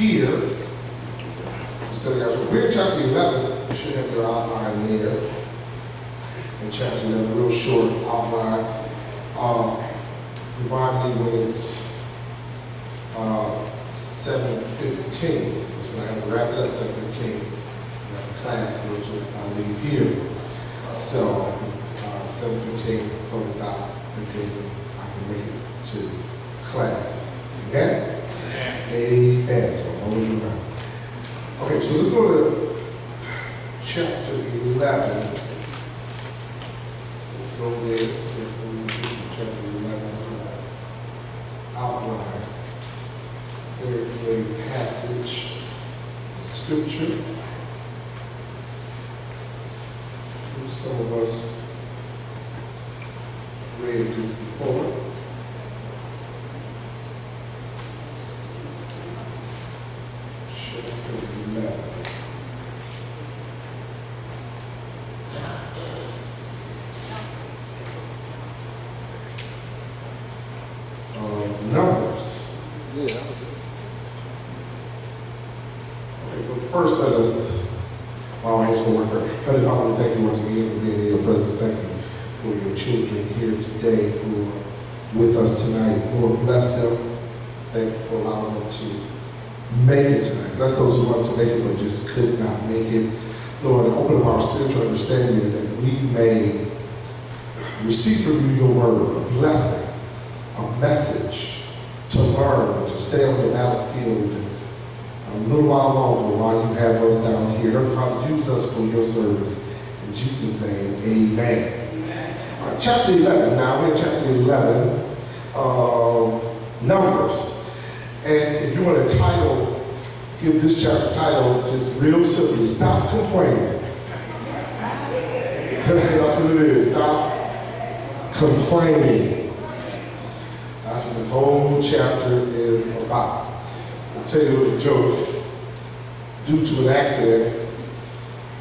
here to study God's Word. We're in chapter 11. You should have your outline there. In chapter 11, real short outline. Remind me when it's 7:15. That's when I have to wrap it up, 7:15. I have a class to go to if I leave here. So, 7:15 close out because I can make it to class. Amen? Amen. So always remember. Okay, so let's go to chapter 11. Go there, so chapter 11 is outline. Very familiar passage, scripture. Some of us read this before. Let's see. Chapter 11. Numbers. Yeah. Okay, but first let us bow our heads for word. Heavenly Father, we thank you once again for being in your presence. Thank you for your children here today who are with us tonight. Lord, bless them. Thank you for allowing them to make it tonight. Bless those who wanted to make it but just could not make it. Lord, open up our spiritual understanding that we may receive from you your word, a blessing, a message to learn, to stay on the battlefield a little while longer while you have us down here. Father, use us for your service. In Jesus' name, amen. All right, chapter 11. Now we're in chapter 11 of Numbers. And if you want a title, give this chapter title just real simply, Stop Complaining. That's what it is. Stop complaining. That's what this whole chapter is about. I'll tell you a little joke. Due to an accident,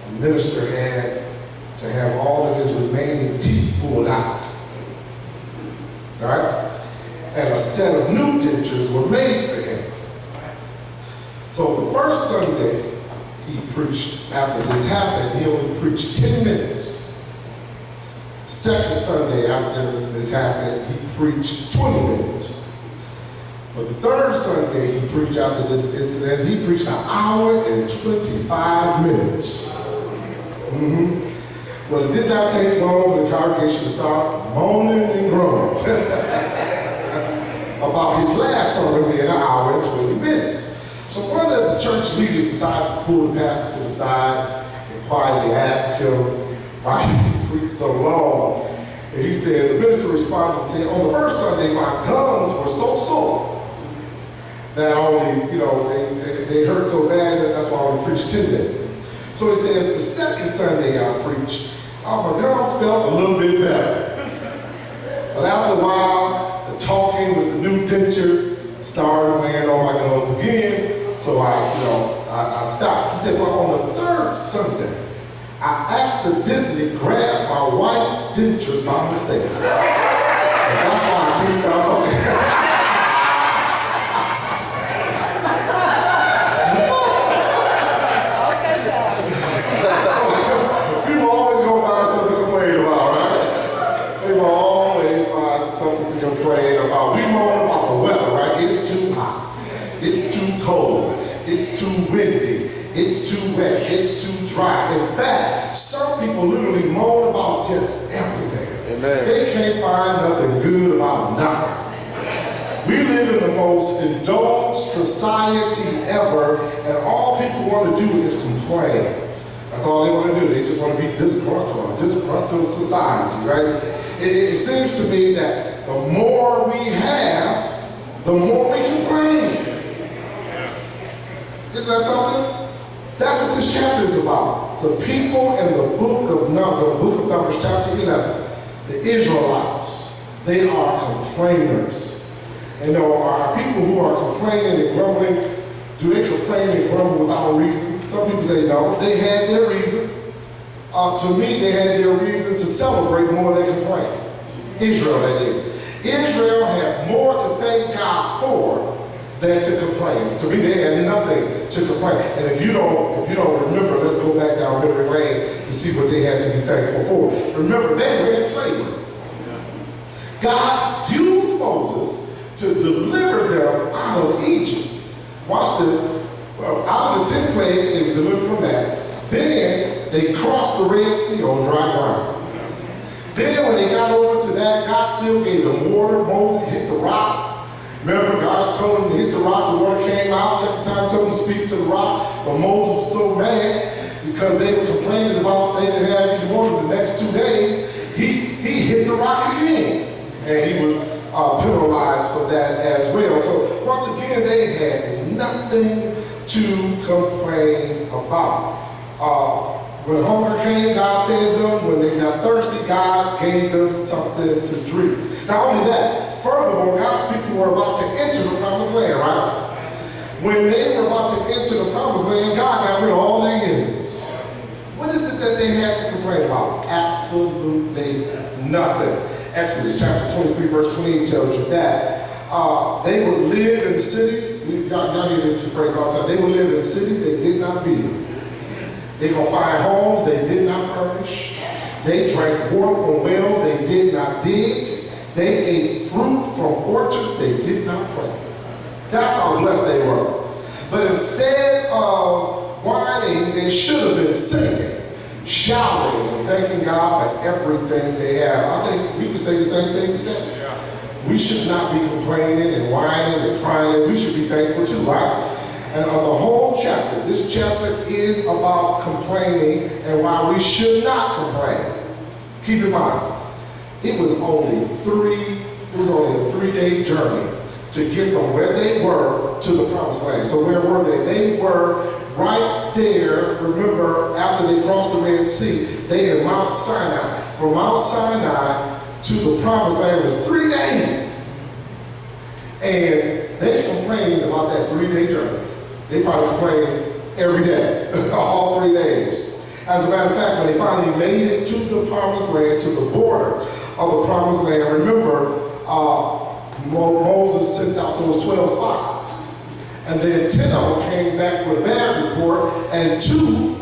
a minister had to have all of his remaining teeth pulled out. All right? And a set of new dentures were made for him. So the first Sunday he preached after this happened, he only preached 10 minutes. Second Sunday after this happened, he preached 20 minutes. But the third Sunday he preached after this incident, he preached 1 hour and 25 minutes. Well, it did not take long for the congregation to start moaning and groaning about his last sermon being 1 hour and 20 minutes. So one of the church leaders decided to pull the pastor to the side and quietly ask him why he preached so long. And he said, the minister responded and said, on the first Sunday, my gums were so sore that only, they hurt so bad that that's why I only preached 10 minutes. So he says, the second Sunday I preached, my gums felt a little bit better. But after a while, the talking with the new dentures started weighing on my gums again. So I stopped. He said, well, on the third Sunday, I accidentally grabbed my wife's dentures by mistake. And that's why I can't stop talking. People always gonna find something to complain about, right? They will always find something to complain about. We moan about the weather, right? It's too hot. It's too cold. It's too windy. It's too wet, it's too dry. In fact, some people literally moan about just everything. Amen. They can't find nothing good about nothing. We live in the most indulged society ever, and all people want to do is complain. That's all they want to do. They just want to be disgruntled society, right? It seems to me that the more we have, the more we complain. Isn't that something? That's what this chapter is about. The people in the book of Numbers, chapter 11, the Israelites, they are complainers. And there are people who are complaining and grumbling. Do they complain and grumble without a reason? Some people say no. They had their reason. To me, they had their reason to celebrate more than complain. Israel, that is. Israel had more to thank God for than to complain. To me, they had nothing to complain. And if you don't remember, let's go back down memory lane to see what they had to be thankful for. Remember, they were in slavery. God used Moses to deliver them out of Egypt. Watch this. Well, out of the 10 plagues, they were delivered from that. Then they crossed the Red Sea on dry ground. Then when they got over to that, God still gave them water. Moses hit the rock. Remember, God told him to hit the rock. The water came out. Second time told him to speak to the rock. But Moses was so mad because they were complaining about they didn't have any water the next 2 days. He hit the rock again. And he was penalized for that as well. So once again, they had nothing to complain about. When hunger came, God fed them. When they got thirsty, God gave them something to drink. Not only that, furthermore, God's people were about to enter the promised land, right? When they were about to enter the promised land, God got rid of all their enemies. What is it that they had to complain about? Absolutely nothing. Exodus chapter 23, verse 28 tells you that. They would live in cities. Y'all hear this phrase all the time. They would live in cities they did not build. They're going to find homes they did not furnish. They drank water from wells they did not dig. They ate fruit from orchards they did not plant. That's how blessed they were. But instead of whining, they should have been singing, shouting, and thanking God for everything they have. I think we can say the same thing today. We should not be complaining and whining and crying. We should be thankful too, right? And of the whole chapter, this chapter is about complaining and why we should not complain. Keep in mind, it was only a 3-day journey to get from where they were to the promised land. So where were they? They were right there. Remember, after they crossed the Red Sea, they in Mount Sinai. From Mount Sinai to the promised land was 3 days. And they complained about that 3-day journey. They probably complained every day, all 3 days. As a matter of fact, when they finally made it to the promised land, to the border of the promised land, remember, Moses sent out those 12 spies. And then 10 of them came back with a bad report, and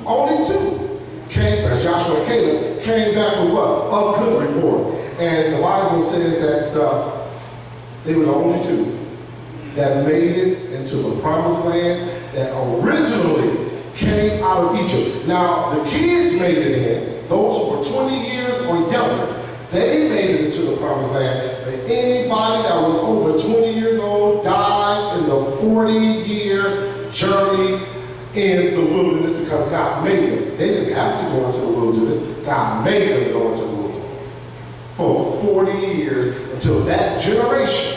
only two came, as Joshua and Caleb, came back with what? A good report. And the Bible says that they were the only two that made it into the promised land that originally came out of Egypt. Now, the kids made it in, those who were 20 years or younger, they made it into the promised land. But anybody that was over 20 years old died in the 40-year journey in the wilderness because God made them. They didn't have to go into the wilderness. God made them go into the wilderness for 40 years until that generation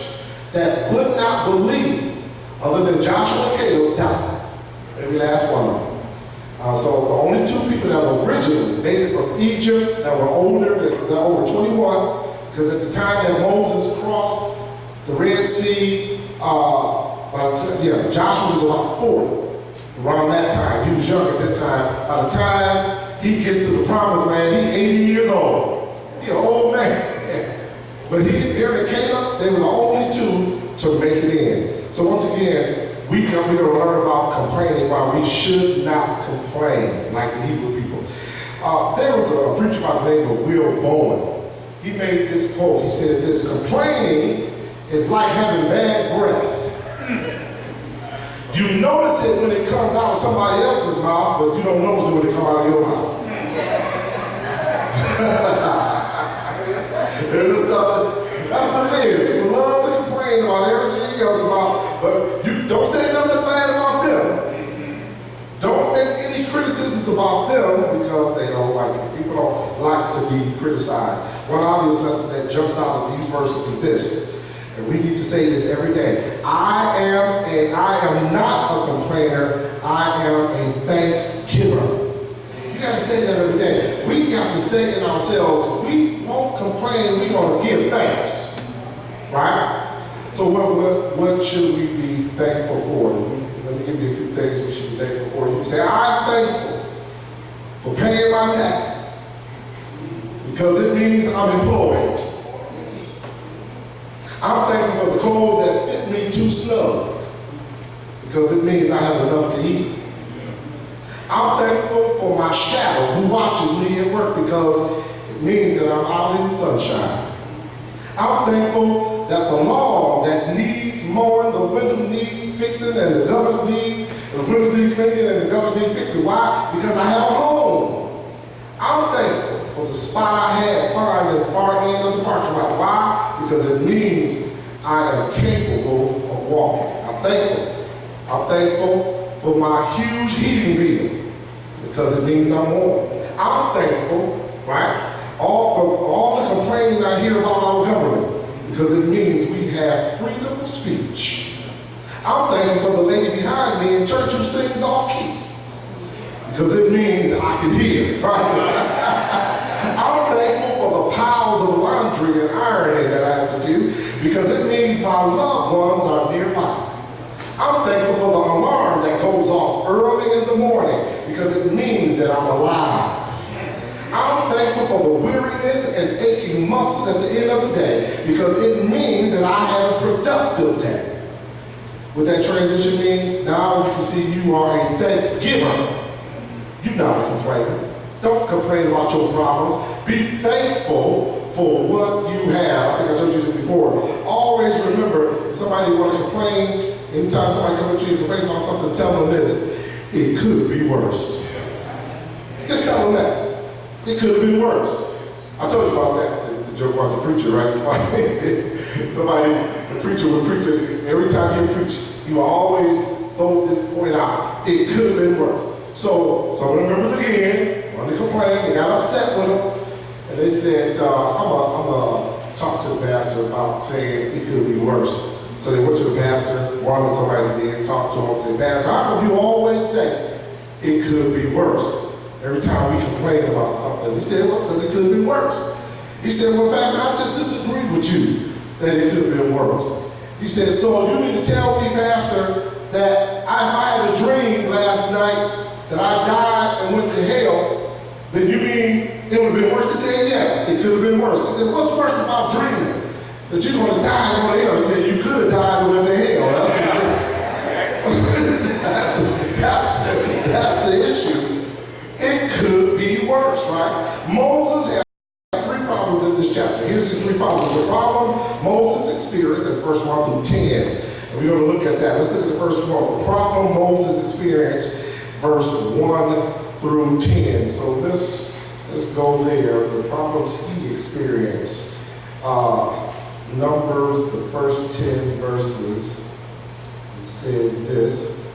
that would not believe, other than Joshua and Caleb, died. Every last one of them. So the only two people that were originally made it from Egypt, that were older, that were over 21, because at the time that Moses crossed the Red Sea, Joshua was about 40. Around that time, he was young at that time. By the time he gets to the promised land, he's 80 years old. He's an old man. But here at Caleb, they were the only two to make it in. So once again, we're going to learn about complaining why we should not complain like the Hebrew people. There was a preacher by the name of Will Bowen. He made this quote. He said this: complaining is like having bad breath. You notice it when it comes out of somebody else's mouth, but you don't notice it when it comes out of your mouth. That's what it is. People love to complain about everything else but you don't say nothing bad about them. Don't make any criticisms about them because they don't like it. People don't like to be criticized. One obvious lesson that jumps out of these verses is this, and we need to say this every day. I am not a complainer. I am a thanksgiver. You got to say that every day. We got to say in ourselves, we won't complain, we're going to give thanks. Right? So what should we be thankful for? Let me give you a few things we should be thankful for. You can say, I'm thankful for paying my taxes because it means I'm employed. I'm thankful for the clothes that fit me too snug because it means I have enough to eat. I'm thankful for my shadow who watches me at work because it means that I'm out in the sunshine. I'm thankful that the lawn that needs mowing, the window needs fixing, and the windows need cleaning, and the gutters need fixing. Why? Because I have a home. I'm thankful for the spot I had find in the far end of the parking lot. Why? Because it means I am capable of walking. I'm thankful. I'm thankful for my huge heating bill because it means I'm warm. I'm thankful, right? For all the complaining I hear about our government because it means we have freedom of speech. I'm thankful for the lady behind me in church who sings off key because it means I can hear, right? I'm thankful for the piles of laundry and ironing that I have to do because it means my loved ones are nearby. I'm thankful for the alarm that goes off early in the morning because it means that I'm alive. I'm thankful for the weariness and aching muscles at the end of the day because it means that I had a productive day. What that transition means, now you can see you are a thanksgiver. You're not a complainer. Don't complain about your problems. Be thankful for what you have. I think I told you this before. Always remember, if somebody want to complain, anytime somebody comes up to you and complain about something, tell them this: it could be worse. Just tell them that. It could have been worse. I told you about that, the joke about the preacher, right? The preacher would preach it. Every time he preach, he would always throw this point out. It could have been worse. So some of the members again wanted to complain. They got upset with him. And they said, I'm gonna talk to the pastor about saying it could be worse. So they went to the pastor, wanted somebody did, talk to him, said, Pastor, how come you always say it could be worse? Every time we complain about something. He said, well, because it could have been worse. He said, well, Pastor, I just disagree with you that it could have been worse. He said, so you need to tell me, Pastor, that if I had a dream last night that I died and went to hell, then you mean it would have been worse? He said, yes, it could have been worse. I said, what's worse about dreaming? That you're going to die and go to hell? He said, you could have died and went to hell. That's the issue. It could be worse, right? Moses had three problems in this chapter. Here's his three problems. The problem Moses experienced, that's verse 1 through 10. And we're going to look at that. Let's look at the first one. The problem Moses experienced, verse 1 through 10. So let's go there. The problems he experienced. Numbers, the first 10 verses. It says this.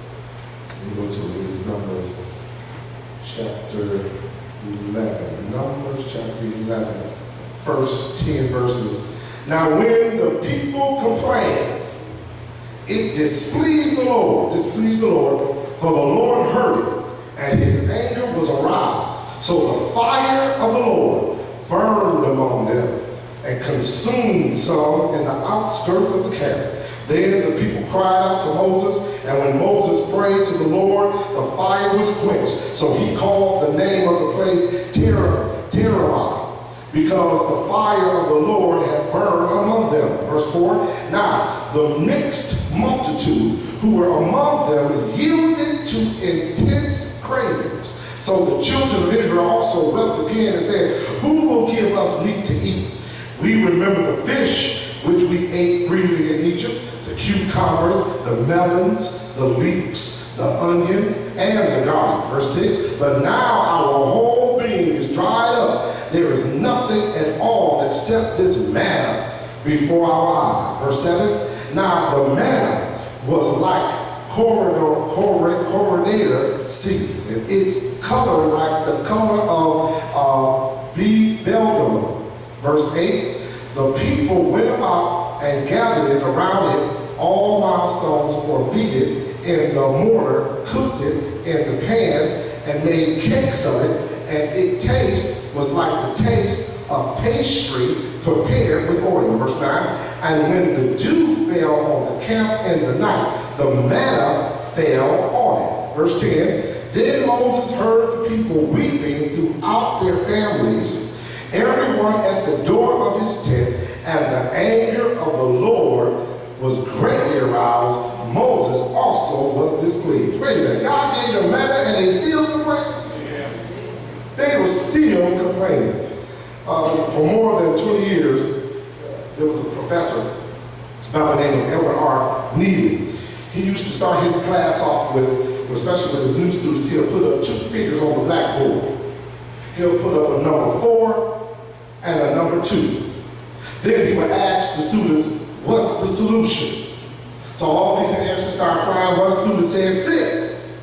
Let me go to these Numbers. Chapter 11. Numbers chapter 11. First 10 verses. Now when the people complained, it displeased the Lord, for the Lord heard it, and his anger was aroused. So the fire of the Lord burned among them and consumed some in the outskirts of the camp. Then the people cried out to Moses, and when Moses prayed to the Lord, the fire was quenched. So he called the name of the place Terah, because the fire of the Lord had burned among them. Verse 4, now the mixed multitude who were among them yielded to intense cravings. So the children of Israel also wept again and said, who will give us meat to eat? We remember the fish which we ate freely in Egypt, the cucumbers, the melons, the leeks, the onions, and the garlic. Verse 6, but now our whole being is dried up. There is nothing at all except this manna before our eyes. Verse 7, now the manna was like coriander seed, and its color like the color of beldam. Verse 8, the people went about and gathered it around it, all milestones, or beat it in the mortar, cooked it in the pans, and made cakes of it, and its taste was like the taste of pastry prepared with oil. Verse 9, and when the dew fell on the camp in the night, the manna fell on it. Verse 10, then Moses heard the people weeping throughout their families, everyone at the door of his tent, and the anger of the Lord was greatly aroused. Moses also was displeased. Wait a minute, God gave them manna and they still complain? They were still complaining. For more than 20 years, there was a professor by the name of Edward R. Neely. He used to start his class off with, especially with his new students, he'll put up two figures on the blackboard. He'll put up a number 4 and a number 2. Then he would ask the students, what's the solution? So all these answers start flying. One student said 6.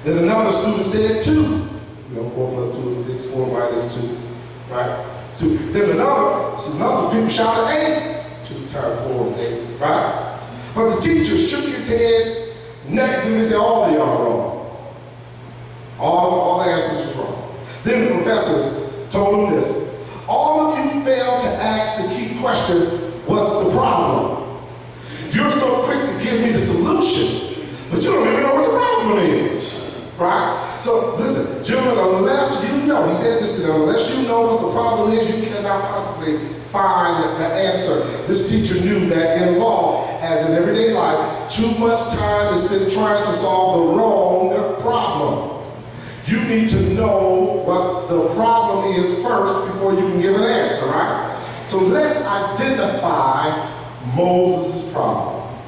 Then another student said 2. You know, 4 plus 2 is 6, 4 minus 2, right? 2. Then another people shouted 8. 2 times 4 is 8, right? But the teacher shook his head negatively and said, all of y'all wrong. All the answers was wrong. Then the professor told him this. All of you failed to ask the key question, what's the problem? You're so quick to give me the solution, but you don't even know what the problem is, right? So listen, gentlemen, unless you know, he said this to them, unless you know what the problem is, you cannot possibly find the answer. This teacher knew that in law, as in everyday life, too much time is spent trying to solve the wrong problem. You need to know what the problem is first before you can give an answer, right? So let's identify Moses' problem.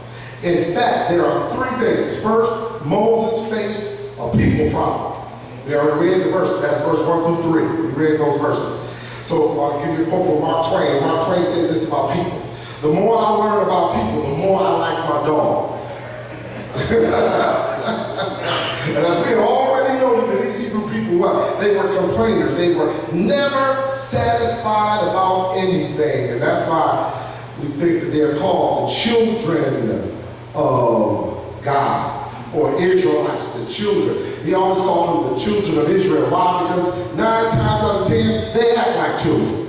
In fact, there are 3 things. First, Moses faced a people problem. We already read the verses. That's verse 1 through 3. We read those verses. So I'll give you a quote from Mark Twain. Mark Twain said this about people. The more I learn about people, the more I like my dog. And as we have already noted that these Hebrew people, they were complainers. They were never satisfied about anything. And that's why we think that they're called the children of God, or Israelites, the children. He always called them the children of Israel. Why? Because 9 times out of 10, they act like children.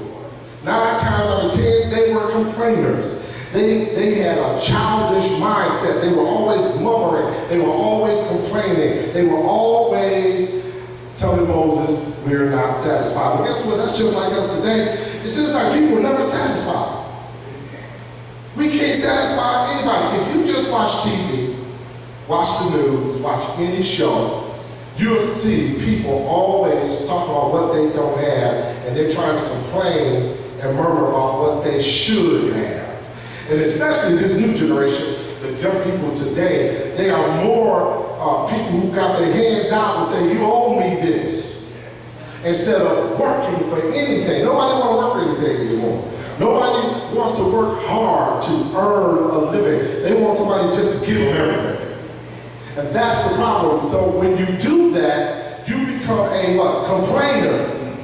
9 times out of 10, they were complainers. They had a childish mindset. They were always murmuring. They were always complaining. They were always telling Moses, we're not satisfied. But guess what? That's just like us today. It seems like people are never satisfied. We can't satisfy anybody. If you just watch TV, watch the news, watch any show, you'll see people always talk about what they don't have, and they're trying to complain and murmur about what they should have. And especially this new generation, the young people today, they are more people who got their hands out and say, you owe me this, instead of working for anything. Nobody wants to work for anything anymore. Nobody wants to work hard to earn a living. They want somebody just to give them everything. And that's the problem. So when you do that, you become a what? Complainer.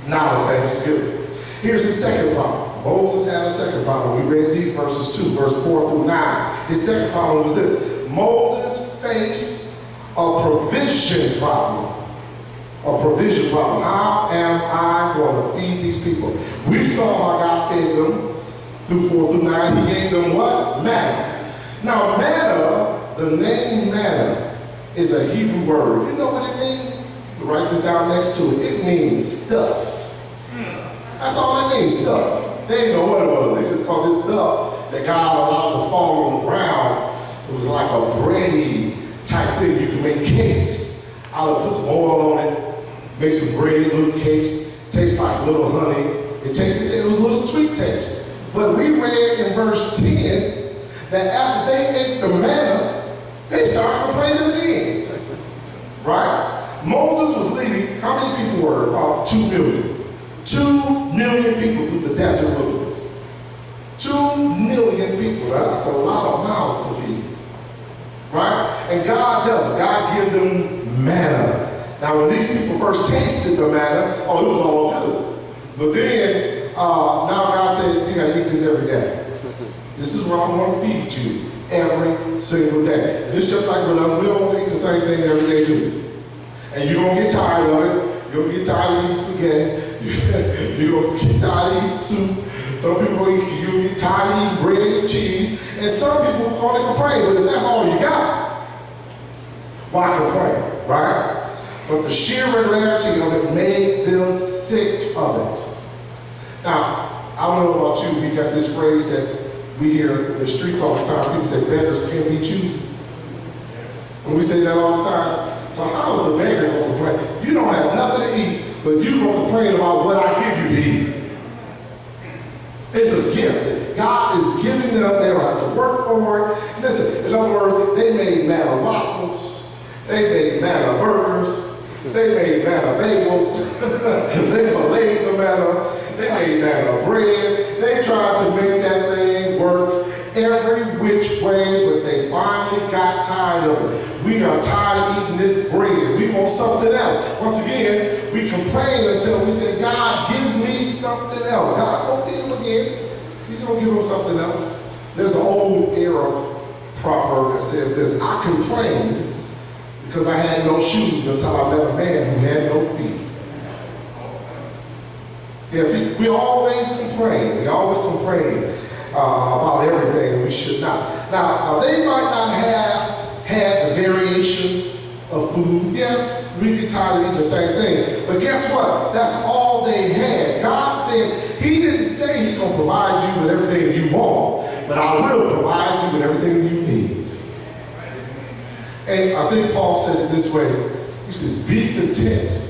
Now things good. Here's the second problem. Moses had a second problem. We read these verses too, verse 4 through 9. His second problem was this. Moses faced a provision problem. A provision problem. How am I going to feed these people? We saw how God fed them through 4 through 9. He gave them what? Manna. Now manna, the name manna, is a Hebrew word. You know what it means? You write this down next to it. It means stuff. That's all it means, stuff. They didn't know what it was. They just called this stuff that God allowed to fall on the ground. It was like a bready type thing. You can make cakes. I would put some oil on it, make some bread, little cakes. Tastes like little honey. It was a little sweet taste. But we read in verse 10 that after they ate the manna, they started complaining again. Right? Moses was leading, how many people were there? About 2 million. 2 million people through the desert wilderness. 2 million people. That's a lot of mouths to feed. Right? And God does it. God gives them manna. Now when these people first tasted the manna, it was all good. But then, now God said, you gotta eat this every day. This is what I'm gonna feed you every single day. And it's just like with us, we don't want to eat the same thing every day, do we? And you're gonna get tired of it. You're gonna get tired of eating spaghetti. You're gonna get tired of eating soup. Some people you'll get tired of eating bread and cheese. And some people are gonna complain, but if that's all you got, why complain, right? But the sheer regularity of it made them sick of it. Now, I don't know about you, we got this phrase that We hear in the streets all the time, people say beggars can't be choosy. And we say that all the time. So how is the beggar going to complain? You don't have nothing to eat, but you going to complain about what I give you to eat. It's a gift. God is giving them. They don't have to work for it. Listen, in other words, they made manna waffles. They made manna burgers. They made manna bagels. They filleted the manna. They made manna bread. They tried to make that thing work every which way, but they finally got tired of it. We are tired of eating this bread. We want something else. Once again, we complain until we say, God, give me something else. God, don't feed him again. He's going to give him something else. There's an old Arab proverb that says this: I complained because I had no shoes until I met a man who had no feet. Yeah, we always complain. We always complain about everything that we should not. Now, they might not have had the variation of food. Yes, we get tired of eating the same thing. But guess what? That's all they had. God said, he didn't say he's going to provide you with everything you want, but I will provide you with everything you need. And I think Paul said it this way. He says, be content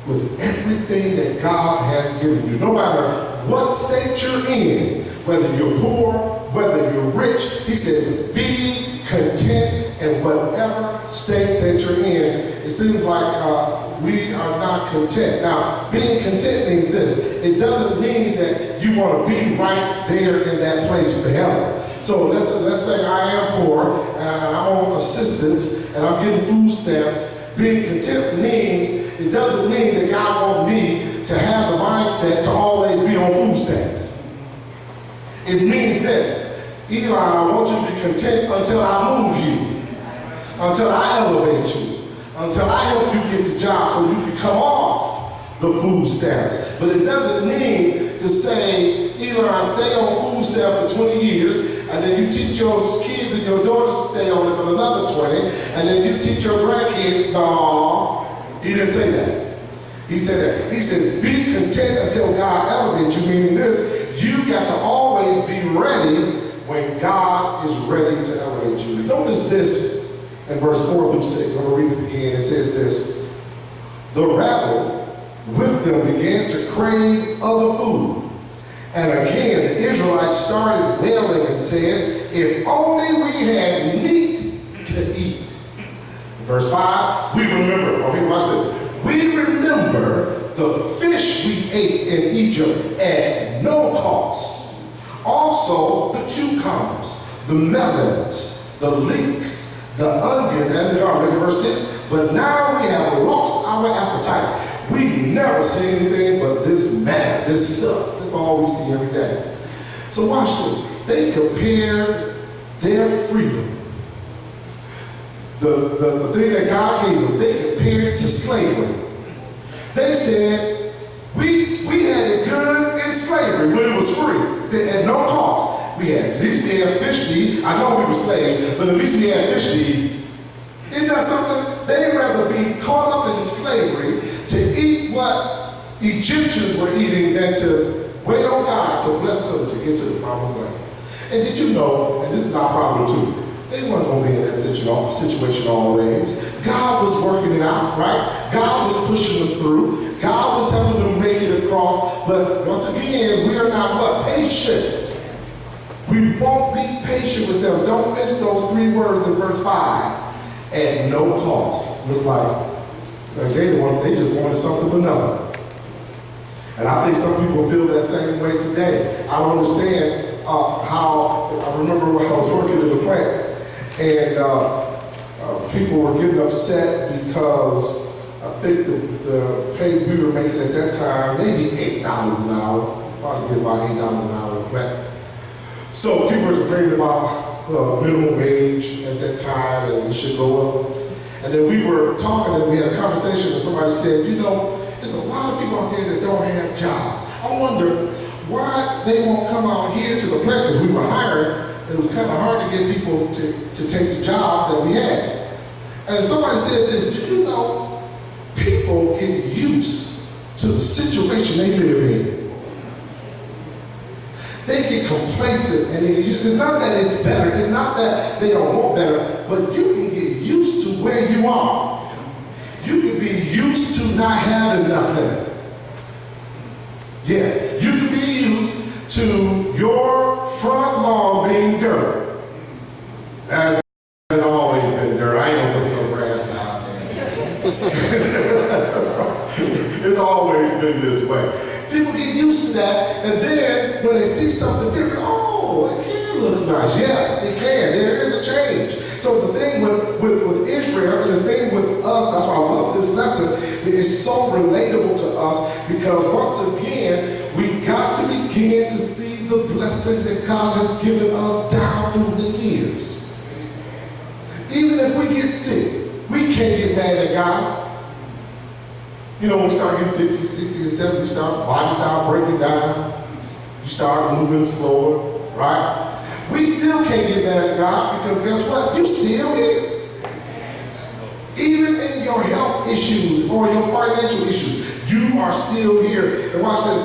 with everything that God has given you. No matter what state you're in, whether you're poor, whether you're rich, he says, be content in whatever state that you're in. It seems like we are not content. Now, being content means this. It doesn't mean that you want to be right there in that place to heaven. So let's say I am poor and I'm on assistance and I'm getting food stamps. Being content means, it doesn't mean that God wants me to have the mindset to always be on food stamps. It means this: Eli, I want you to be content until I move you, until I elevate you, until I help you get the job so you can come off the food stamps. But it doesn't mean to say, Eli, stay on food stamps for 20 years, and then you teach your kids and your daughters to stay on it for another 20, and then you teach your grandkids. No, he didn't say that. He said that. He says, be content until God elevates you, meaning this: you got to always be ready when God is ready to elevate you. Notice this in verse 4 through 6. I'm going to read it again. It says this: the rabble with them began to crave other food. And again, the Israelites started wailing and said, if only we had meat to eat. Verse 5, we remember, okay, watch this. We remember the fish we ate in Egypt at no cost. Also the cucumbers, the melons, the leeks, the onions, and the garlic. Verse 6, but now we have lost our appetite. We never see anything but this manna, this stuff. That's all we see every day. So watch this. They compared their freedom, the thing that God gave them, they compared it to slavery. They said, we had it good in slavery when it was free. They said, at no cost. At least we had fish to eat. I know we were slaves, but at least we had fish to eat. Isn't that something? They'd rather be caught up in slavery to eat what Egyptians were eating than to wait on God to bless them to get to the promised land. And did you know, and this is our problem too, they weren't going to be in that situation always. God was working it out, right? God was pushing them through. God was helping them make it across. But once again, we are not what? Patient. We won't be patient with them. Don't miss those 3 words in verse 5. At no cost. Look like they just wanted something for nothing. And I think some people feel that same way today. I don't understand how, I remember when I was working in the plant, and people were getting upset because I think the pay we were making at that time, maybe $8 an hour, probably get about $8 an hour in the plant. So people were complaining about minimum wage at that time, and it should go up. And then we were talking, and we had a conversation, and somebody said, you know, there's a lot of people out there that don't have jobs. I wonder why they won't come out here to the plant, because we were hiring. It was kind of hard to get people to take the jobs that we had. And somebody said this: do you know people get used to the situation they live in? They get complacent, and it's not that it's better, it's not that they don't want better, but you can get used to where you are. You can be used to not having nothing. Yeah, you can be used to your front lawn being dirt. That's always been dirt. I ain't gonna put no grass down there. It's always been this way. People get used to that, and then when they see something different, oh, it can look nice. Yes, it can. There is a change. So the thing with Israel and the thing with us, that's why I love this lesson, it's so relatable to us because once again, we got to begin to see the blessings that God has given us down through the years. Even if we get sick, we can't get mad at God. You know, when we start getting 50, 60, and 70, bodies start breaking down. You start moving slower, right? We still can't get mad at God because guess what? You still here. Even in your health issues or your financial issues, you are still here. And watch this.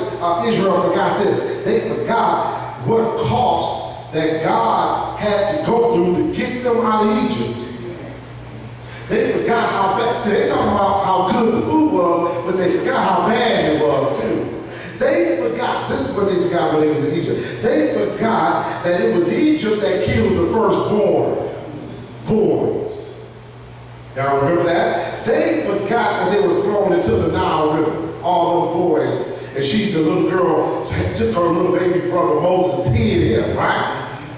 Israel forgot this. They forgot what cost that God had to go through to get them out of Egypt. They forgot how bad. See, they're talking about how good the food was, but they forgot how bad it was too. They forgot, this is what they forgot when they was in Egypt. They forgot that it was Egypt that killed the firstborn boys. Y'all remember that? They forgot that they were thrown into the Nile River, all them boys. And the little girl, took her little baby brother Moses and hid him, right?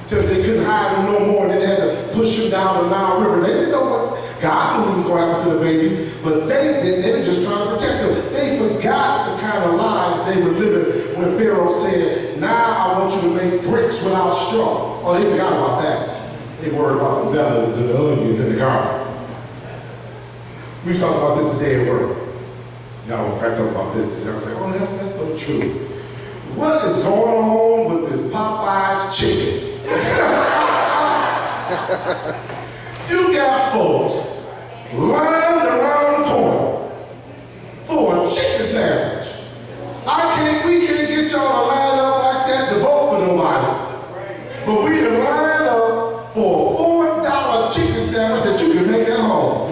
Till they couldn't hide him no more, and then they had to push him down the Nile River. They didn't know what God knew what was going to happen to the baby, but they didn't. They were just trying to protect him. They forgot the kind of lives they were living when Pharaoh said, now I want you to make bricks without straw. Oh, they forgot about that. They worried about the melons and the onions in the garden. We was talking about this today at work. Y'all will crack up about this. Y'all say, oh, that's so true. What is going on with this Popeye's chicken? You got folks lined around the corner for a chicken sandwich. We can't get y'all to line up like that to vote for nobody. But we can line up for a $4 chicken sandwich that you can make at home.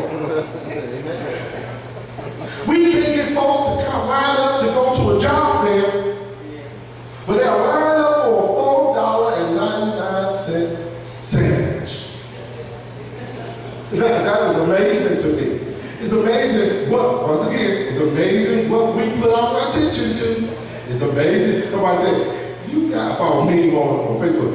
We can't get folks to come line up to go to a job fair, but they'll line up for a $4.99 sandwich. That is amazing to me. It's amazing once again, it's amazing what we put our attention to. It's amazing. Somebody said, you guys saw a meme on Facebook.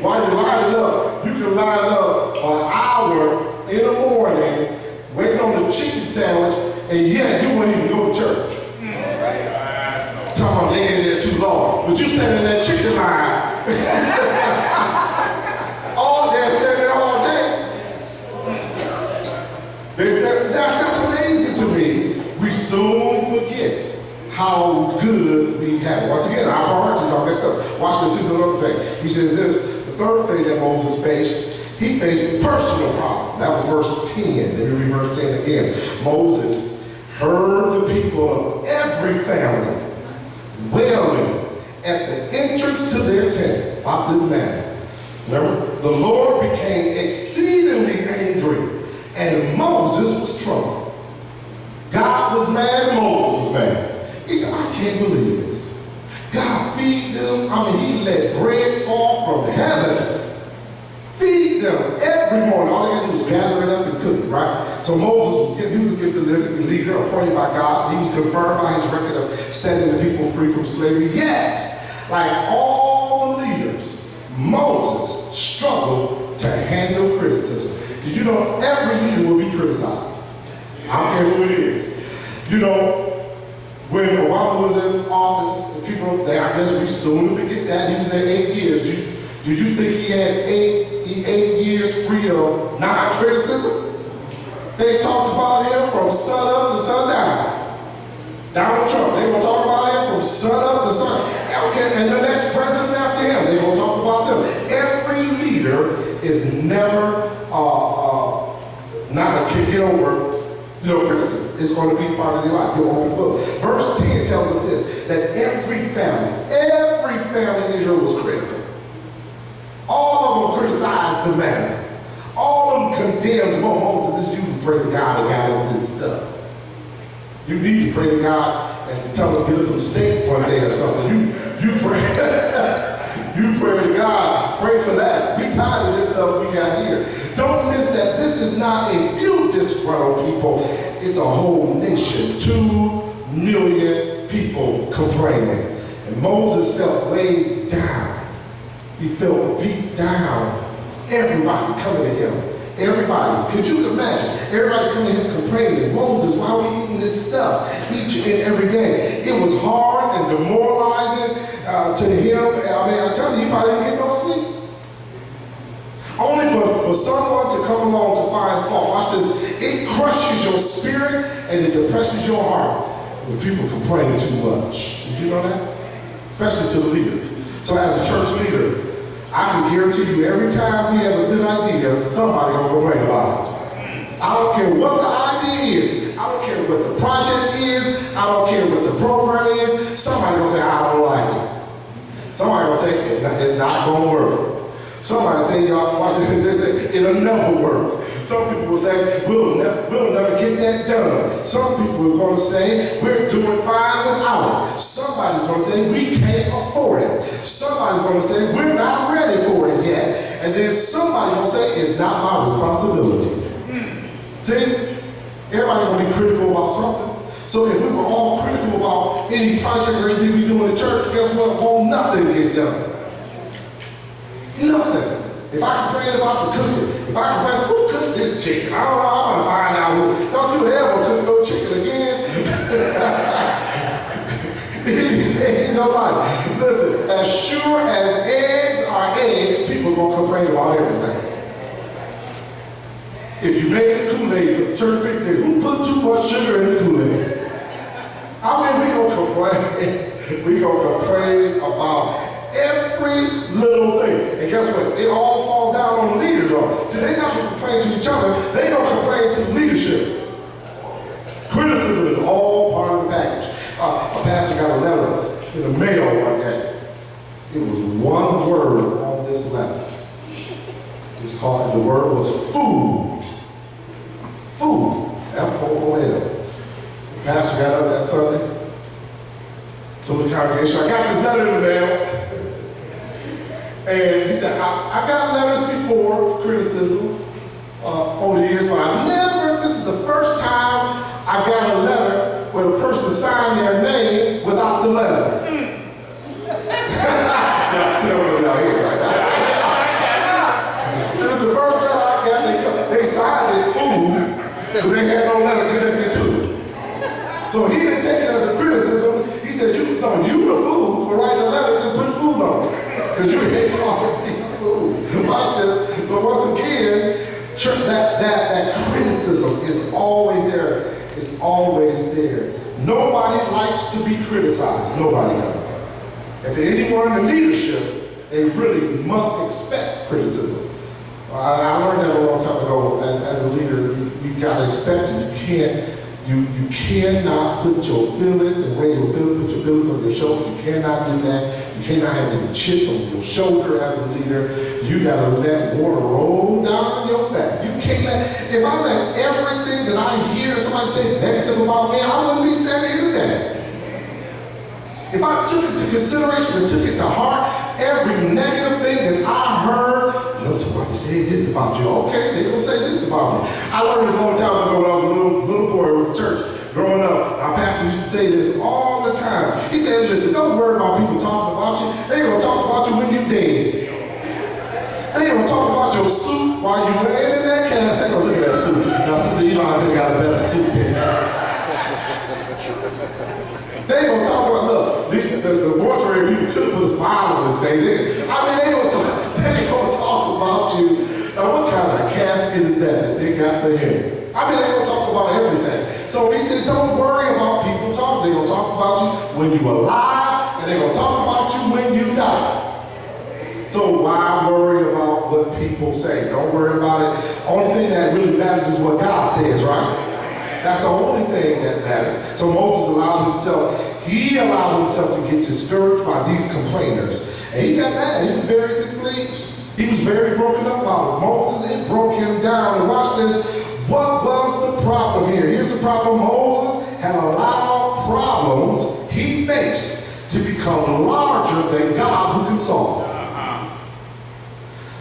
While you're lining up, you can line up an hour in the morning, waiting on the chicken sandwich, and yet you wouldn't even go to church. Talking about they ain't there too long, but you stand in that chicken line. All day, standing there all day. That's amazing to me. We soon forget how good we have. Once again, our priorities are messed up. Watch this, here's another thing. He says this, the third thing that Moses faced, he faced a personal problem. That was verse 10. Let me read verse 10 again. Moses heard the people of every family wailing at the entrance to their tent of this manner. Remember, the Lord became exceedingly angry, and Moses was troubled. God was mad, and Moses was mad. He said, I can't believe this. God feed them. He let bread fall from heaven. Feed them every morning. All they had to do was gather it up and cook it, right? So Moses he was a gifted leader appointed by God. He was confirmed by his record of setting the people free from slavery. Yet, like all the leaders, Moses struggled to handle criticism. Did you know every leader will be criticized? I don't care who it is. You know, when Obama was in office, the people, I guess we soon forget that. He was there 8 years. Do you think he had eight years free of non-criticism? They talked about him from sun up to sundown. Donald Trump, they're going to talk about him from sun up to sun. Okay, and the next president after him, they're going to talk about them. Every leader is never not to get over criticism. It's going to be part of your life, your open book. Verse 10 tells us this, that every family family in Israel was critical. All of them criticized the man. All of them condemned, oh, Moses, it's you to pray to God and got us this stuff. You need to pray to God and tell him to get us some steak one day or something. You pray. You pray to God. Pray for that. We tired of this stuff we got here. Don't miss that. This is not a few disgruntled people. It's a whole nation. 2 million people complaining. And Moses felt weighed down. He felt beat down. Everybody coming to him. Everybody, could you imagine? Everybody coming here complaining, Moses, why are we eating this stuff each and every day? It was hard and demoralizing to him. I mean, I tell you, he probably didn't get no sleep. Only for someone to come along to find fault. Watch this. It crushes your spirit and it depresses your heart when people complain too much. Did you know that? Especially to the leader. So as a church leader, I can guarantee you every time we have a good idea, somebody gonna complain about it. I don't care what the idea is. I don't care what the project is. I don't care what the program is. Somebody gonna say, I don't like it. Somebody gonna say, it's not gonna work. Somebody say, y'all, watch it, it'll never work. Some people will say, we'll never get that done. Some people are gonna say, we're doing fine without it. Somebody's gonna say, we can't afford it. Somebody's gonna say, we're not ready for it yet. And then somebody's gonna say, it's not my responsibility. See, everybody's gonna be critical about something. So if we were all critical about any project or anything we do in the church, guess what? Won't nothing get done. Nothing. If I complain about the cooking, if I complain, who cooked this chicken? I don't know, I'm gonna find out who. Don't you ever cook no chicken again? Any day in your life. Listen, as sure as eggs are eggs, people are gonna complain about everything. If you made the Kool-Aid for the church picnic, who put too much sugar in the Kool-Aid? I mean, we gonna complain. We gonna complain about every little thing. And guess what? It all falls down on the leaders, though. See, they're not going to complain to each other. They don't complain to the leadership. Criticism is all part of the package. A pastor got a letter in the mail one day. It was one word on this letter. It was called, the word was food. Food. F-O-O-L. So the pastor got up that Sunday, told the congregation, I got this letter in the mail. And he said, I got letters before of criticism over the years, but this is the first time I got a letter where the person signed their name without the letter. This is the first letter I got, they signed it, food, but they had no letter connected to it. So he didn't take it as a criticism. He said, you the fool for writing a letter, just put food on it. Because you ain't calling me a fool. Watch this. So once again, that criticism is always there. It's always there. Nobody likes to be criticized. Nobody does. If anyone in leadership, they really must expect criticism. I learned that a long time ago. As a leader, you gotta expect it. You cannot put your feelings and put your feelings on your shoulder. You cannot do that. You cannot have any chips on your shoulder as a leader. You gotta let water roll down your back. You can't if I let everything that I hear somebody say negative about me, I wouldn't be standing here today. If I took it to consideration and took it to heart, every negative thing that I heard, somebody said this about you. Okay, they're gonna say this about me. I learned this a long time ago when I was a little boy. It was a church growing up. Our pastor used to say this all the time. He said, listen, don't worry about people talking about you. They're gonna talk about you when you're dead. They're gonna talk about your suit while you're laying in that casket. They're gonna look at that suit. Now, sister, you know I think I got a better suit than that. They gonna talk about, look, the mortuary people could have put a smile on this thing. I mean, they gonna talk about you. Now, what kind of casket is that they got for him? I mean, they gonna talk about everything. So he said, don't worry about people talking. They gonna talk about you when you're alive, and they gonna talk about you when you die. So why worry about what people say? Don't worry about it. Only thing that really matters is what God says, right? That's the only thing that matters. So Moses allowed himself, he allowed himself to get discouraged by these complainers. And he got mad. He was very displeased. He was very broken up about it. Moses, it broke him down. And watch this. What was the problem here? Here's the problem. Moses had allowed problems he faced to become larger than God who can solve them.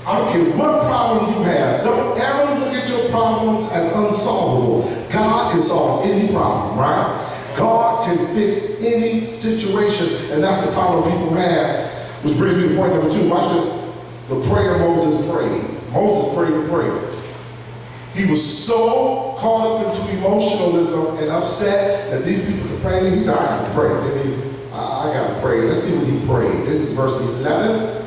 I don't care what problem you have. Don't ever look at your problems as unsolvable. God can solve any problem, right? God can fix any situation, and that's the problem people have. Which brings me to point number 2. Watch this. The prayer Moses prayed. Moses prayed the prayer. He was so caught up into emotionalism and upset that these people complaining. He said, I got to pray. I got to pray. Let's see what he prayed. This is verse 11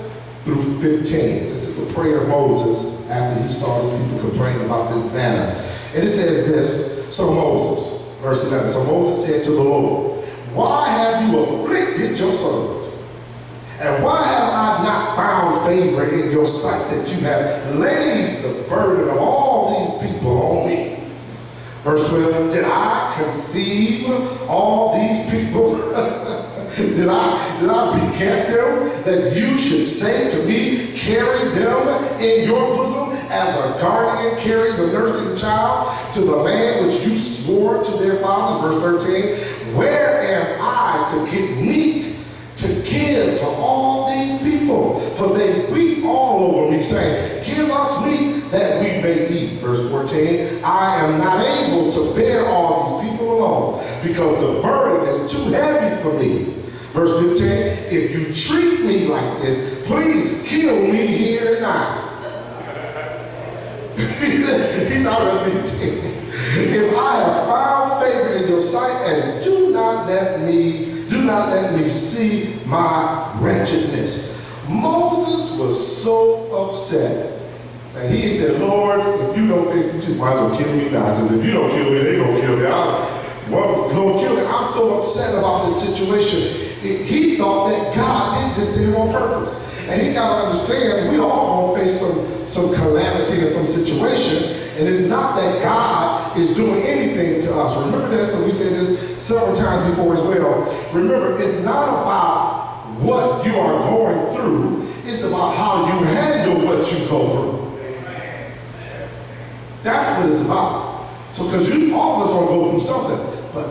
through 15. This is the prayer of Moses after he saw these people complain about this manna. And it says this. So Moses, verse 11. So Moses said to the Lord, why have you afflicted your servant? And why have I not found favor in your sight that you have laid the burden of all these people on me? Verse 12, did I conceive all these people? did I beget them that you should say to me, carry them in your bosom as a guardian carries a nursing child to the land which you swore to their fathers? Verse 13, where am I to get meat to give to all these people? For they weep all over me, saying, give us meat that we may eat. Verse 14, I am not able to bear all these people alone, because the burden is too heavy for me. Verse 15, if you treat me like this, please kill me here and now. He's already dead. If I have found favor in your sight, and do not let me see my wretchedness. Moses was so upset. And he said, Lord, if you don't fix it, you just might as well kill me now. Because if you don't kill me, they're going to kill me. Lord, kill me. I'm so upset about this situation. He thought that God did this to him on purpose. And he got to understand, we all going to face some calamity in some situation. And it's not that God is doing anything to us. Remember this, and we said this several times before as well. Remember, it's not about what you are going through. It's about how you handle what you go through. That's what it's about. So, because all of us are going to go through something. But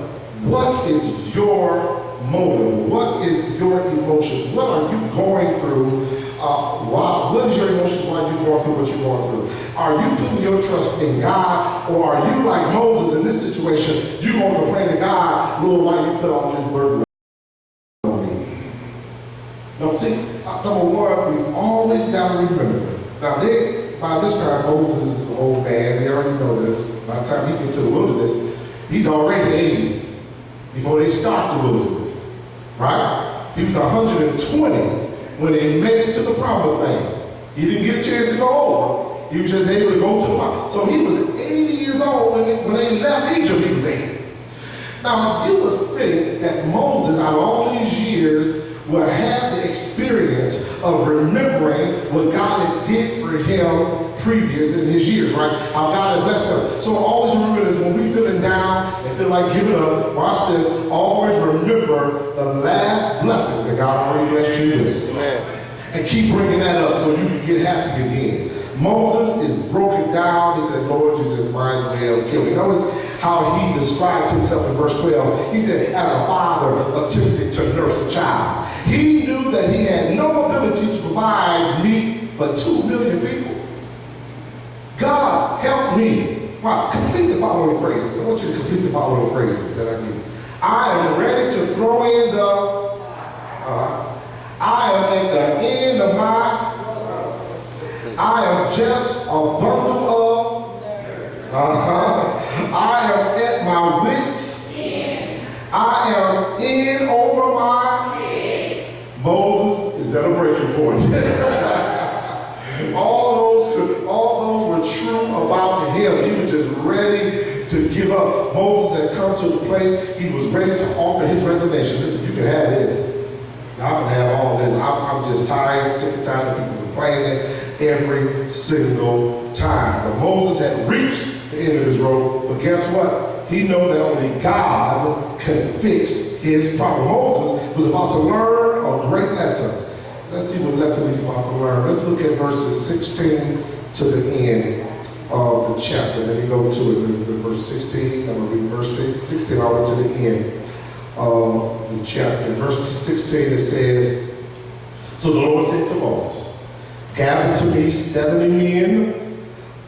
what is your motive? What is your emotion? What are you going through? What is your emotions while you're going through what you're going through? Are you putting your trust in God, or are you like Moses in this situation? You're going to complain to God, Lord, why you put all this burden on me? No, see, number one, we always got to remember. Now, by this time, Moses is an old man. We already know this. By the time he gets to the wilderness, he's already 80 before they start the wilderness, right? He was 120 when they made it to the promised land. He didn't get a chance to go over. He was just able to go to the mountain. So he was 80 years old when they left Egypt. He was 80. Now, you would think that Moses, out of all these years, would have the experience of remembering what God had did for him previous in his years, right? How God had blessed him. So always remember this, when we're feeling down and feel like giving up, watch this, always remember the last blessings that God already blessed you with. Amen. And keep bringing that up so you can get happy again. Moses is broken down. He said, Lord, you just might as well kill me. Notice how he described himself in verse 12. He said, as a father attempting to nurse a child. He knew that he had no ability to provide meat for 2 million people. God, help me. Wow, complete the following phrases. I want you to complete the following phrases that I give you. I am ready to throw in the... I am at the end of I am just a bundle of... I am at my wits' end. I am in over my head. Moses, is that a breaking point? all those were true about him. He was just ready to give up. Moses had come to the place he was ready to offer his resignation. Listen, you can have this. Y'all can have all this. I'm just tired, sick and tired of people complaining every single time. But Moses had reached the end of his rope. But guess what? he knows that only God can fix his problem. Moses was about to learn a great lesson. Let's see what lesson he's about to learn. Let's look at verses 16 to the end of the chapter. Let me go to it. Let's look at verse 16. I'm going to read verse 16 all the way to the end of the chapter. In verse 16 it says, so the Lord said to Moses, gather to me 70 men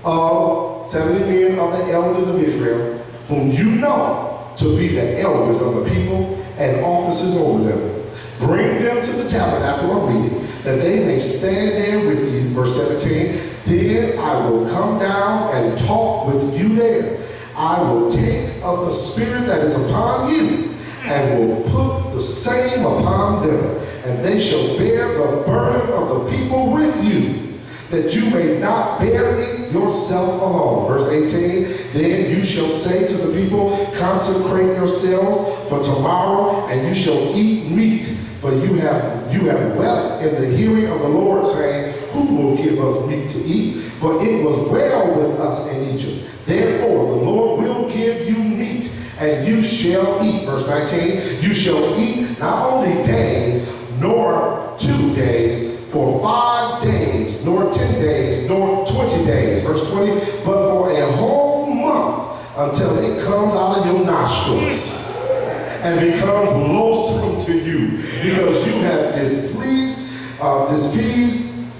of the elders of Israel, whom you know to be the elders of the people and officers over them. Bring them to the tabernacle of meeting, that they may stand there with you. Verse 17, then I will come down and talk with you there. I will take of the spirit that is upon you, and will put the same upon them, and they shall bear the burden of the people with you, that you may not bear it yourself alone. Verse 18, then you shall say to the people, consecrate yourselves for tomorrow, and you shall eat meat, for you have wept in the hearing of the Lord, saying, who will give us meat to eat? For it was well with us in Egypt. Therefore the Lord will give you meat, and you shall eat. Verse 19, you shall eat not only day, nor 2 days, for 5 days, nor 10 days, nor 20 days. Verse 20, but for a whole month, until it comes out of your nostrils and becomes loathsome to you, because you have displeased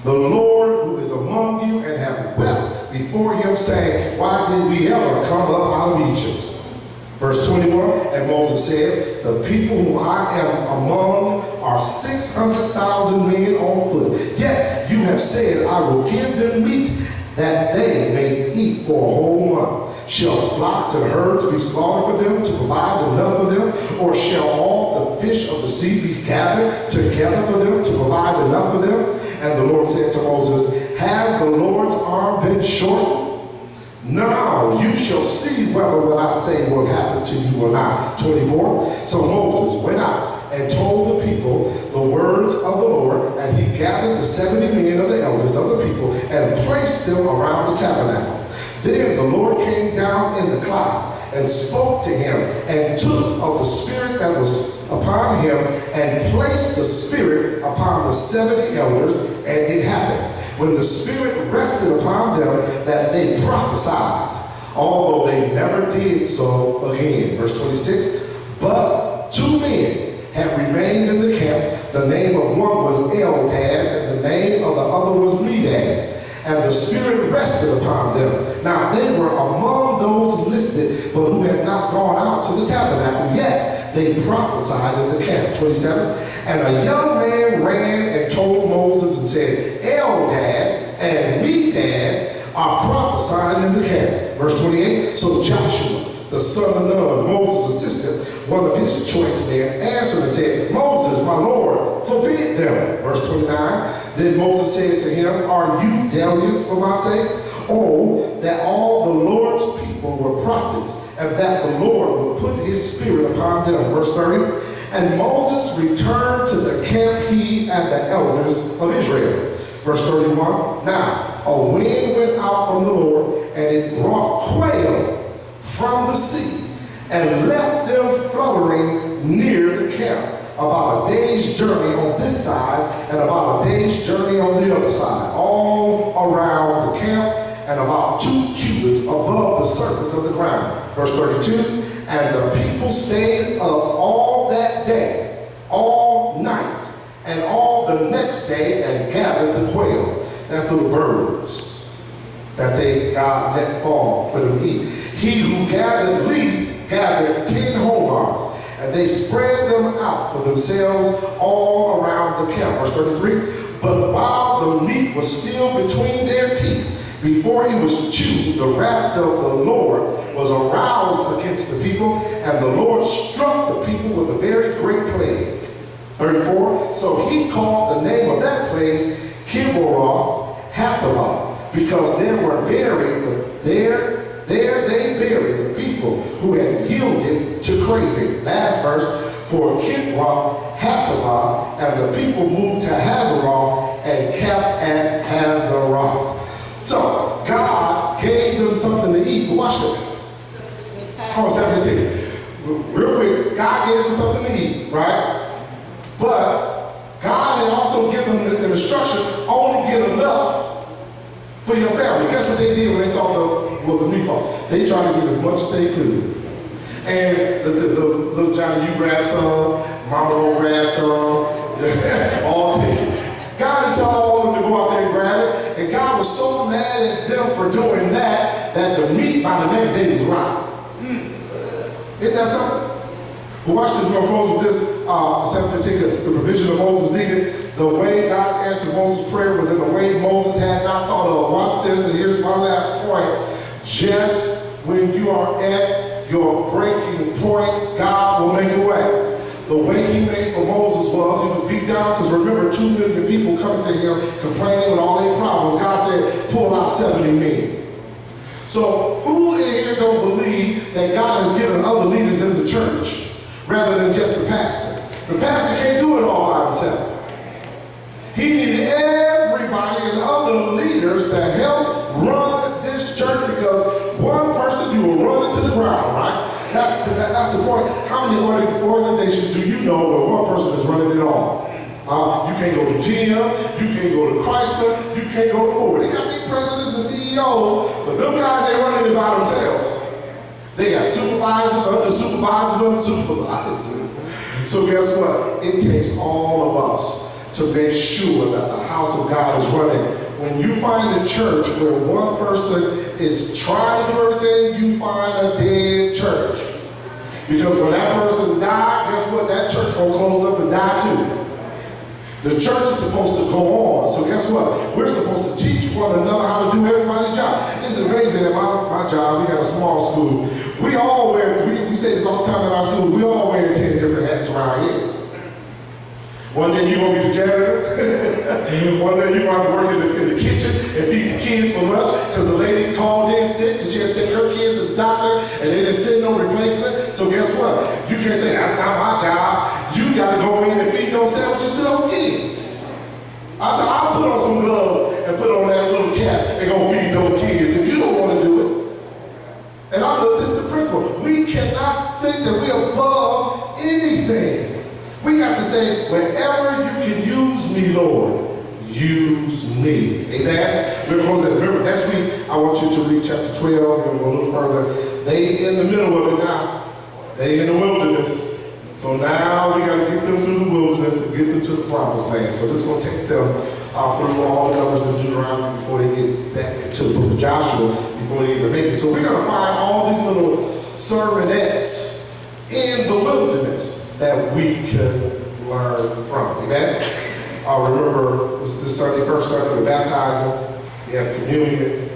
the Lord who is among you, and have wept before him, saying, why did we ever come up out of Egypt? Verse 21, and Moses said, the people whom I am among are 600,000 men on foot. Yet you have said, I will give them meat, that they may eat for a whole month. Shall flocks and herds be slaughtered for them, to provide enough for them? Or shall all the fish of the sea be gathered together for them, to provide enough for them? And the Lord said to Moses, has the Lord's arm been short? Now you shall see whether what I say will happen to you or not. 24, so Moses went out and told the people the words of the Lord, and he gathered the 70 men of the elders of the people, and placed them around the tabernacle. Then the Lord came down in the cloud, and spoke to him, and took of the spirit that was upon him, and placed the spirit upon the 70 elders. And it happened, when the spirit rested upon them, that they prophesied, although they never did so again. Verse 26, but 2 men had remained in the camp. The name of one was Eldad, and the name of the other was Medad. And the spirit rested upon them. Now they were among those listed, but who had not gone out to the tabernacle, yet they prophesied in the camp. 27, and a young man ran and told Moses and said, Eldad and Medad are prophesying in the camp. Verse 28, so Joshua, the son of Nun, Moses' assistant, one of his choice men, answered and said, Moses, my Lord, forbid them. Verse 29, then Moses said to him, are you zealous for my sake? Oh, that all the Lord's people were prophets, and that the Lord would put his spirit upon them. Verse 30, and Moses returned to the camp, he and the elders of Israel. Verse 31, now a wind went out from the Lord, and it brought quail from the sea, and left them fluttering near the camp, about a day's journey on this side, and about a day's journey on the other side, all around the camp, and about 2 cubits above the surface of the ground. Verse 32, and the people stayed up all that day, all night, and all the next day, and gathered the quail. That's little birds that God let fall for them to eat. He who gathered least gathered 10 homars, and they spread them out for themselves all around the camp. Verse 33, but while the meat was still between their teeth, before it was chewed, the wrath of the Lord was aroused against the people, and the Lord struck the people with a very great plague. 34, so he called the name of that place Kibroth Hattaavah, because there they buried the people who had yielded to craving. Last verse, for Kibroth Hattaavah, and the people moved to Hazeroth and camped at Hazeroth. So God gave them something to eat. Watch this. Oh, gave them something to eat, right? But God had also given them an instruction, only get enough for your family. Guess what they did when they saw the meat fall? They tried to get as much as they could. And listen, little Johnny, you grab some, Mama will grab some, all take it. God had told all of them to go out there and grab it, and God was so mad at them for doing that, that the meat by the next day was rotten. Isn't that something? Well, watch this, we're going to close with this, 7:15, the provision of Moses needed. The way God answered Moses' prayer was in a way Moses had not thought of. Watch this, and here's my last point. Just when you are at your breaking point, God will make a way. The way he made for Moses was, he was beat down, because remember, 2 million people coming to him, complaining with all their problems. God said, pull out 70 men. So who in here don't believe that God has given other leaders in the church rather than just the pastor? The pastor can't do it all by himself. He needed everybody and other leaders to help run this church, because one person, you will run into the ground, right? That's the point. How many organizations do you know where one person is running it all? You can't go to GM, you can't go to Chrysler, you can't go to Ford. They got big presidents and CEOs, but them guys ain't running it by themselves. They got supervisors, under supervisors, under supervisors. So guess what? It takes all of us to make sure that the house of God is running. When you find a church where one person is trying to do everything, you find a dead church. Because when that person died, guess what? That church gonna close up and die too. The church is supposed to go on. So guess what? We're supposed to teach one another how to do everybody's job. It's amazing at my job, we have a small school. We all wear, we say this all the time in our school, we all wear 10 different hats around here. One day you're gonna be the janitor. One day you're gonna have to work in the kitchen and feed the kids for lunch, because the lady called in sick because she had to take her kids to the doctor and they didn't send no replacement. So guess what? You can't say, that's not my job. You gotta go in and feed those sandwiches to those kids. I'll put on some gloves and put on that little cap and go feed those kids if you don't want to do it. And I'm the assistant principal. We cannot think that we're above anything. We got to say, wherever you can use me, Lord, use me. Amen? We're closing. Remember, next week, I want you to read chapter 12 and go a little further. They in the middle of it now. They in the wilderness. So now we got to get them through the wilderness and get them to the promised land. So this is going to take them through all the numbers in Deuteronomy before they get back into the book of Joshua, before they even make it. So we're going to find all these little sermonettes in the wilderness that we can learn from. Amen? Remember, this Sunday, first Sunday, we're baptizing. We have communion.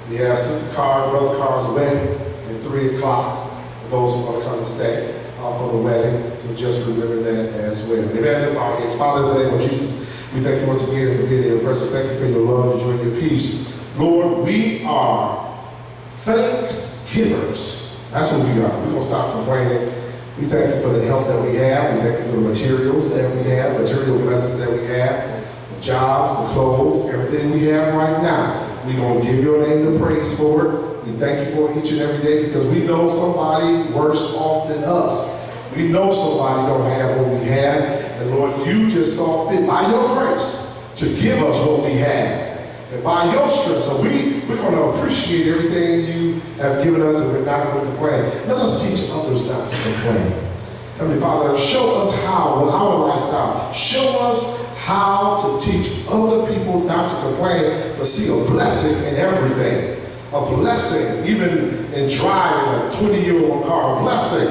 We have Sister Carr, Brother Carr's wedding at 3 o'clock for those who want to come and stay for the wedding. So just remember that as well. Amen? Let's bow our heads. Father, in the name of Jesus, we thank you once again for being in your presence. Thank you for your love, your joy, your peace. Lord, we are thanksgivers. That's what we are. We're going to stop complaining. We thank you for the health that we have. We thank you for the materials that we have, material blessings that we have, the jobs, the clothes, everything we have right now. We're going to give your name the praise for it. We thank you for each and every day, because we know somebody worse off than us. We know somebody don't have what we have. And Lord, you just saw fit by your grace to give us what we have. And by your strength, so we're going to appreciate everything you have given us, and we're not going to complain. Let us teach others not to complain. Heavenly Father, show us how, with our lifestyle, show us how to teach other people not to complain, but see a blessing in everything. A blessing, even in driving a 20-year-old car, a blessing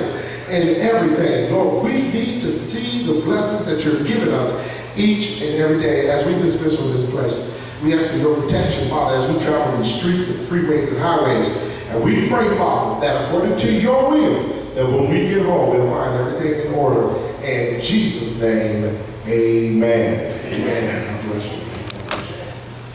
in everything. Lord, we need to see the blessings that you're giving us each and every day as we dismiss from this place. We ask for your protection, Father, as we travel these streets and freeways and highways. And we pray, Father, that according to your will, that when we get home, we'll find everything in order. In Jesus' name, amen. Amen. God bless you.